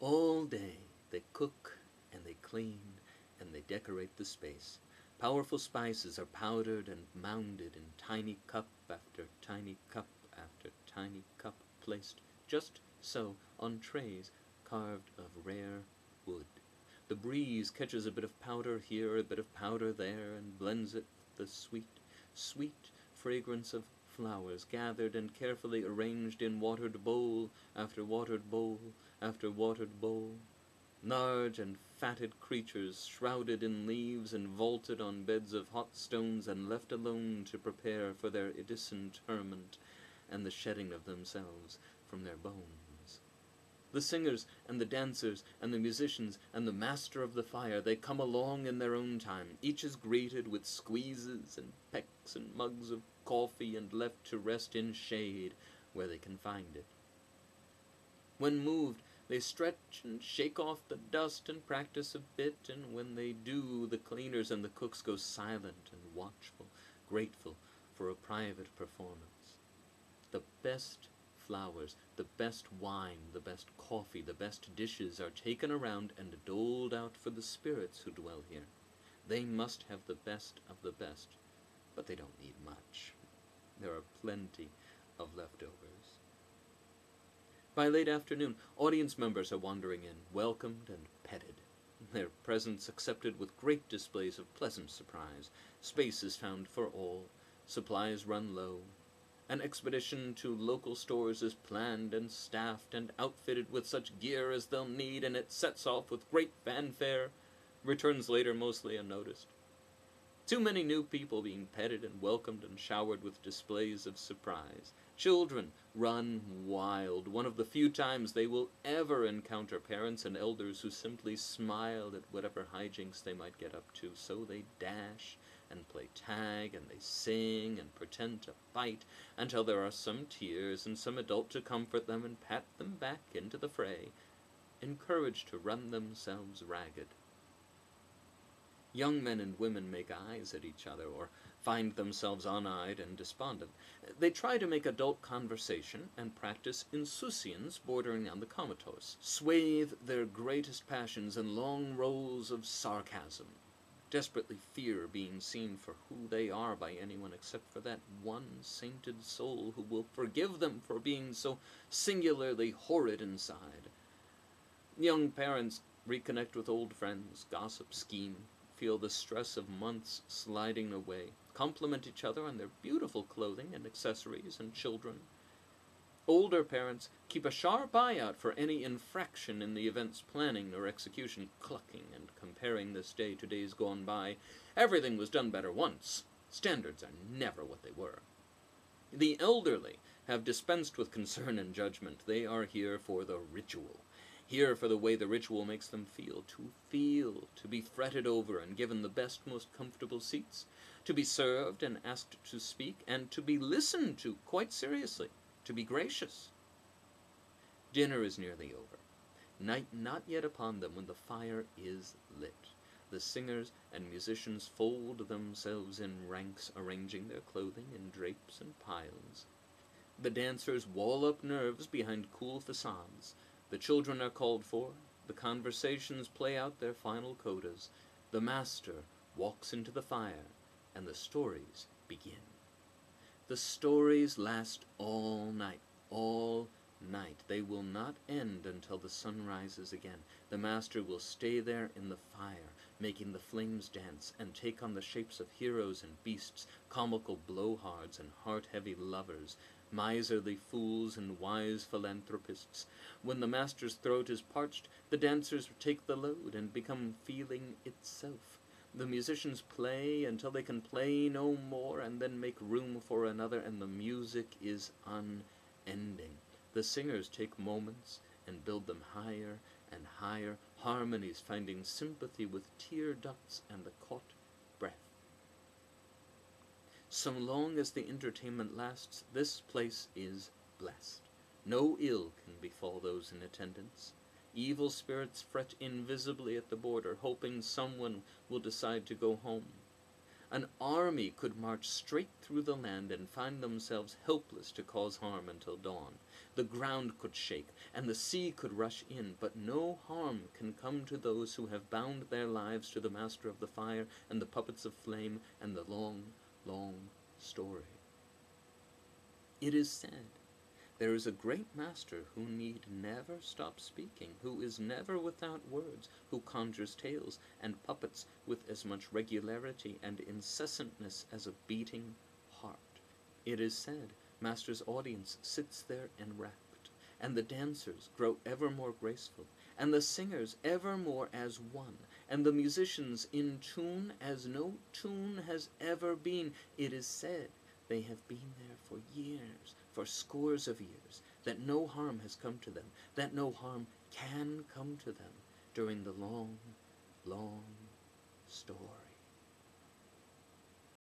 All day they cook and they clean and they decorate the space. Powerful spices are powdered and mounded in tiny cup after tiny cup after tiny cup, placed just so on trays carved of rare wood. The breeze catches a bit of powder here, a bit of powder there, and blends it with the sweet, sweet fragrance of flowers gathered and carefully arranged in watered bowl after watered bowl after watered bowl. Large and fatted creatures, shrouded in leaves and vaulted on beds of hot stones and left alone to prepare for their disinterment and the shedding of themselves from their bones. The singers and the dancers and the musicians and the master of the fire, they come along in their own time. Each is greeted with squeezes and pecks and mugs of coffee and left to rest in shade where they can find it. When moved, they stretch and shake off the dust and practice a bit, and when they do, the cleaners and the cooks go silent and watchful, grateful for a private performance. The best flowers, the best wine, the best coffee, the best dishes are taken around and doled out for the spirits who dwell here. They must have the best of the best, but they don't need much. There are plenty of leftovers. By late afternoon, audience members are wandering in, welcomed and petted. Their presence accepted with great displays of pleasant surprise. Space is found for all. Supplies run low. An expedition to local stores is planned and staffed and outfitted with such gear as they'll need, and it sets off with great fanfare. Returns later mostly unnoticed. Too many new people being petted and welcomed and showered with displays of surprise. Children run wild, one of the few times they will ever encounter parents and elders who simply smile at whatever hijinks they might get up to. So they dash and play tag, and they sing and pretend to fight until there are some tears and some adult to comfort them and pat them back into the fray, encouraged to run themselves ragged. Young men and women make eyes at each other, or find themselves un-eyed and despondent. They try to make adult conversation and practice insouciance bordering on the comatose, swathe their greatest passions in long rolls of sarcasm, desperately fear being seen for who they are by anyone except for that one sainted soul who will forgive them for being so singularly horrid inside. Young parents reconnect with old friends, gossip, scheme, feel the stress of months sliding away, compliment each other on their beautiful clothing and accessories and children. Older parents keep a sharp eye out for any infraction in the event's planning or execution, clucking and comparing this day to days gone by. Everything was done better once. Standards are never what they were. The elderly have dispensed with concern and judgment. They are here for the ritual. Here for the way the ritual makes them feel, to be fretted over and given the best, most comfortable seats, to be served and asked to speak, and to be listened to quite seriously, to be gracious. Dinner is nearly over. Night not yet upon them when the fire is lit. The singers and musicians fold themselves in ranks, arranging their clothing in drapes and piles. The dancers wall up nerves behind cool facades. The children are called for, the conversations play out their final codas, the master walks into the fire, and the stories begin. The stories last all night, all night. They will not end until the sun rises again. The master will stay there in the fire, making the flames dance, and take on the shapes of heroes and beasts, comical blowhards and heart-heavy lovers, miserly fools and wise philanthropists. When the master's throat is parched, the dancers take the load and become feeling itself. The musicians play until they can play no more, and then make room for another, and the music is unending. The singers take moments and build them higher and higher, harmonies finding sympathy with tear ducts and the caught breath. So long as the entertainment lasts, this place is blessed. No ill can befall those in attendance. Evil spirits fret invisibly at the border, hoping someone will decide to go home. An army could march straight through the land and find themselves helpless to cause harm until dawn. the ground could shake, and the sea could rush in, but no harm can come to those who have bound their lives to the Master of the Fire and the puppets of flame and the long, long story. It is said, there is a great master who need never stop speaking, who is never without words, who conjures tales and puppets with as much regularity and incessantness as a beating heart. It is said, Master's audience sits there enrapt, and the dancers grow ever more graceful, and the singers ever more as one, and the musicians in tune as no tune has ever been. It is said, they have been there for years, for scores of years, that no harm has come to them, that no harm can come to them during the long, long story.